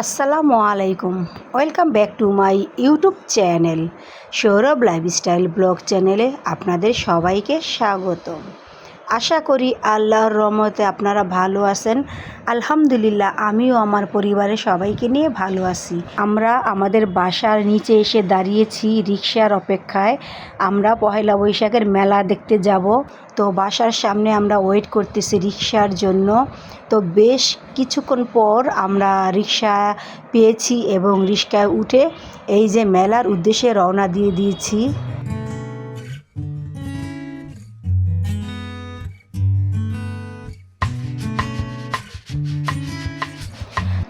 আসসালামু আলাইকুম। Welcome back to my YouTube channel Sourav lifestyle blog চ্যানেলে আপনাদের সবাইকে স্বাগত। আশা করি আল্লাহর রহমতে আপনারা ভালো আছেন। আলহামদুলিল্লাহ আমিও আমার পরিবারের সবাইকে নিয়ে ভালো আছি। আমরা আমাদের বাসার নিচে এসে দাঁড়িয়েছি রিকশার অপেক্ষায়। আমরা পহেলা বৈশাখের মেলা দেখতে যাব। তো বাসার সামনে আমরা ওয়েট করতেছি রিকশার জন্য। তো বেশ কিছুক্ষণ পর আমরা রিকশা পেয়েছি এবং রিকশায় উঠে এই যে মেলার উদ্দেশ্যে রওনা দিয়ে দিয়েছি।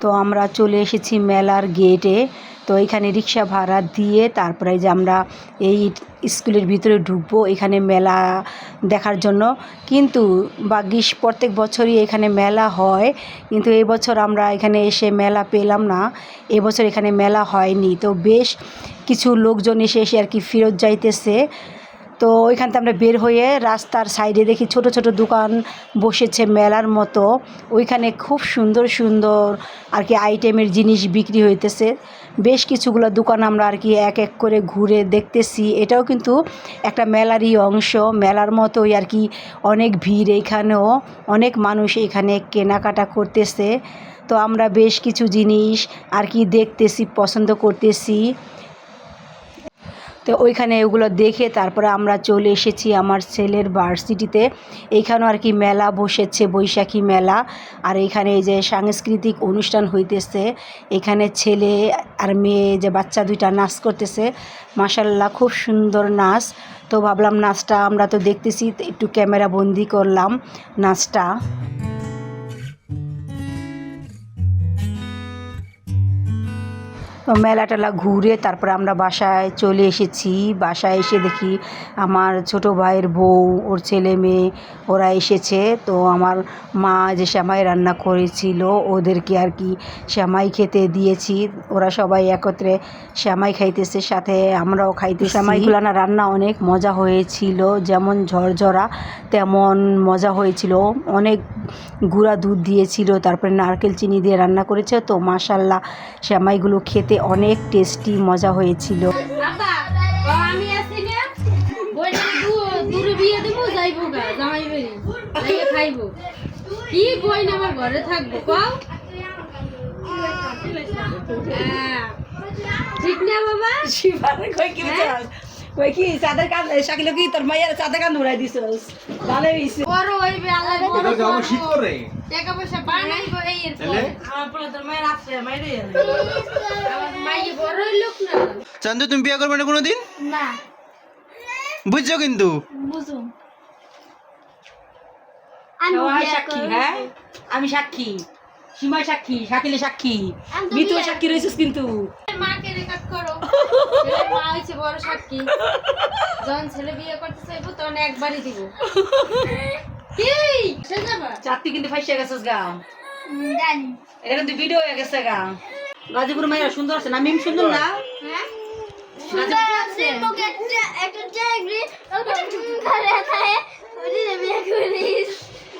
তো আমরা চলে এসেছি মেলার গেটে। তো এখানে রিক্সা ভাড়া দিয়ে তারপরে যে আমরা এই স্কুলের ভিতরে ঢুকবো এখানে মেলা দেখার জন্য। কিন্তু ভাগ্যিস প্রত্যেক বছরই এখানে মেলা হয়, কিন্তু এই বছর আমরা এখানে এসে মেলা পেলাম না। এবছর এখানে মেলা হয়নি। তো বেশ কিছু লোকজন এসে আর কি ফেরত যাইতেছে। তো ওইখান থেকে আমরা বের হয়ে রাস্তার সাইডে দেখি ছোট ছোট দোকান বসেছে মেলার মতো। ওইখানে খুব সুন্দর সুন্দর আর কি আইটেমের জিনিস বিক্রি হইতেছে। বেশ কিছুগুলো দোকান আমরা আর কি এক এক করে ঘুরে দেখতেছি। এটাও কিন্তু একটা মেলারই অংশ, মেলার মতোই আর কি। অনেক ভিড়, এখানেও অনেক মানুষ এখানে কেনাকাটা করতেছে। তো আমরা বেশ কিছু জিনিস আর কি দেখতেছি, পছন্দ করতেছি। তো ওইখানে ওগুলো দেখে তারপরে আমরা চলে এসেছি আমার ছেলের ভার্সিটিতে। এইখানেও আর কি মেলা বসেছে, বৈশাখী মেলা। আর এইখানে এই যে সাংস্কৃতিক অনুষ্ঠান হইতেছে। এখানে ছেলে আর মেয়ে যে বাচ্চা দুইটা নাচ করতেছে, মাশাআল্লাহ খুব সুন্দর নাচ। তো ভাবলাম নাচটা আমরা তো দেখতেছি, একটু ক্যামেরা বন্দি করলাম নাচটা। তো মেলা টেলা ঘুরে তারপরে আমরা বাসায় চলে এসেছি। বাসায় এসে দেখি আমার ছোটো ভাইয়ের বউ, ওর ছেলে মেয়ে ওরা এসেছে। তো আমার মা যে সেমাই রান্না করেছিল ওদেরকে আর কি সেমাই খেতে দিয়েছি। ওরা সবাই একত্রে সেমাই খাইতেছে, সাথে আমরাও খাইতেছি। সেমাইগুলো না রান্না অনেক মজা হয়েছিল, যেমন ঝরঝরা তেমন মজা হয়েছিল। অনেক গুঁড়া দুধ দিয়েছিল, তারপরে নারকেল চিনি দিয়ে রান্না করেছে। তো মাশাআল্লাহ সেমাইগুলো খেতে অনেক টেস্টি, মজা হয়েছিল। ঠিক না বাবা? ওই কি চাঁদের কান শাকিল কি তোর মাইয়ার চাঁদের কান উড়াই দিছস? ভালো হইছে। বড় হইবে আল্লাহ বড় এটা আমার শীত করে টাকা পয়সা বানাইবো এই এর পর। আমার পোলা তোর মায়ের আছে মাইরে আমার মাইয়ে বড় লোক না। চান্দু তুমি বিয়ে করবে না কোনোদিন? না বুঝছো কিন্তু বুঝুম সাক্ষী, হ্যাঁ আমি সাক্ষী, সীমা সাক্ষী, শাকিলে সাক্ষী, মিতু সাক্ষী রয়েছিস কিন্তু। মাকে রেকর্ড করো। ছেলে মা হইছে বড় সাক্ষী। যখন ছেলে বিয়ে করতে চাইবো তখন একবারই দিব। কি সে যাবা চাকরি কিন্তু ফাইসা গেছিস গা। জানি এটা কিন্তু ভিডিও হয়ে গেছে গা। গাজীপুর মাইয়া সুন্দর আছে না? মিম সুন্দর না? হ্যাঁ সুন্দর আছে তোকে একটা চাকরি ওকে ঘরে থাকে ওরে বিয়ে করিস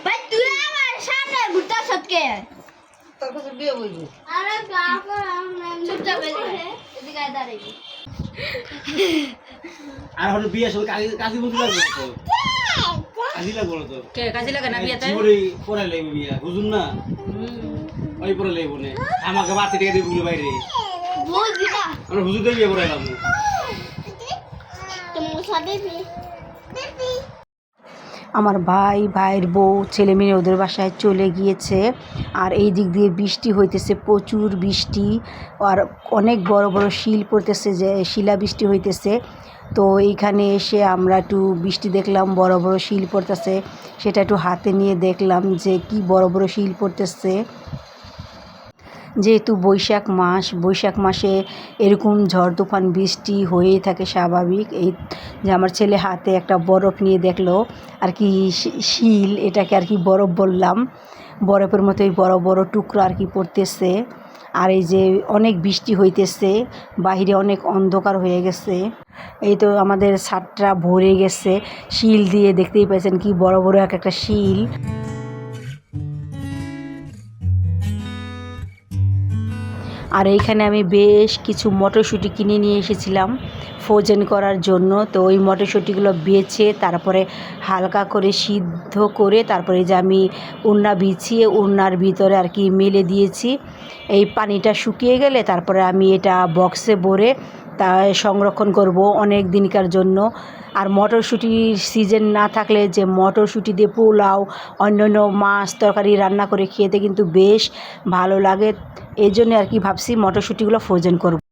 ভাই তুই আমার সামনে ঘুরতা সটকে তোর কাছে বিয়ে বলবো। আরে কাকা চুপচাপ এদিকে আয় দাঁড়াইবি আর হলো বিয়ে সব কাজী বুঝতে লাগবে তো কাজী লাগবে তো কে কাজে লাগে না বিয়েতে? জীবনে পরে লাগবে বিয়ে বুঝুন না ওই পরে লাগবে না আমাকে বাতি টাকা দিবি বাইরে বুঝবি না আমরা হুজুরদের বিয়ে করাইলাম তুমি সাথে আমার ভাই, ভাইয়ের বউ, ছেলে মেয়ে ওদের বাসায় চলে গিয়েছে। আর এই দিক দিয়ে বৃষ্টি হইতেছে, প্রচুর বৃষ্টি। আর অনেক বড় বড় শিল পড়তেছে, যে শিলা বৃষ্টি হইতেছে। তো এইখানে এসে আমরা একটু বৃষ্টি দেখলাম, বড় বড় শিল পড়তেছে। সেটা একটু হাতে নিয়ে দেখলাম যে কি বড় বড় শিল পড়তেছে। যেহেতু বৈশাখ মাস, বৈশাখ মাসে এরকম ঝড় তুফান বৃষ্টি হয়েই থাকে স্বাভাবিক। এই যে আমার ছেলে হাতে একটা বরফ নিয়ে দেখলো আর কি শিল, এটাকে আর কি বরফ বললাম। বরফের মতোই বড় বড় টুকরো আর কি পড়তেছে। আর এই যে অনেক বৃষ্টি হইতেছে, বাহিরে অনেক অন্ধকার হয়ে গেছে। এই তো আমাদের ছাদটা ভরে গেছে শিল দিয়ে, দেখতেই পাচ্ছেন কি বড় বড় এক একটা শিল। আর এইখানে আমি বেশ কিছু মটরশুঁটি কিনে নিয়ে এসেছিলাম ফ্রোজেন করার জন্য। তো ওই মটরশুঁটিগুলো বেছে তারপরে হালকা করে সিদ্ধ করে তারপরে যে আমি উন্না বিছিয়ে উন্নার ভিতরে আর কি মেলে দিয়েছি। এই পানিটা শুকিয়ে গেলে তারপরে আমি এটা বক্সে ভরে তা সংরক্ষণ করব অনেক দিনকার জন্য। আর মটরশুঁটির সিজন না থাকলে যে মটরশুঁটি দিয়ে পোলাও অন্যান্য মাছ তরকারি রান্না করে খেতে কিন্তু বেশ ভালো লাগে। এই জন্য আর কি ভাবছি মটরশুঁটিগুলো ফ্রোজেন করব।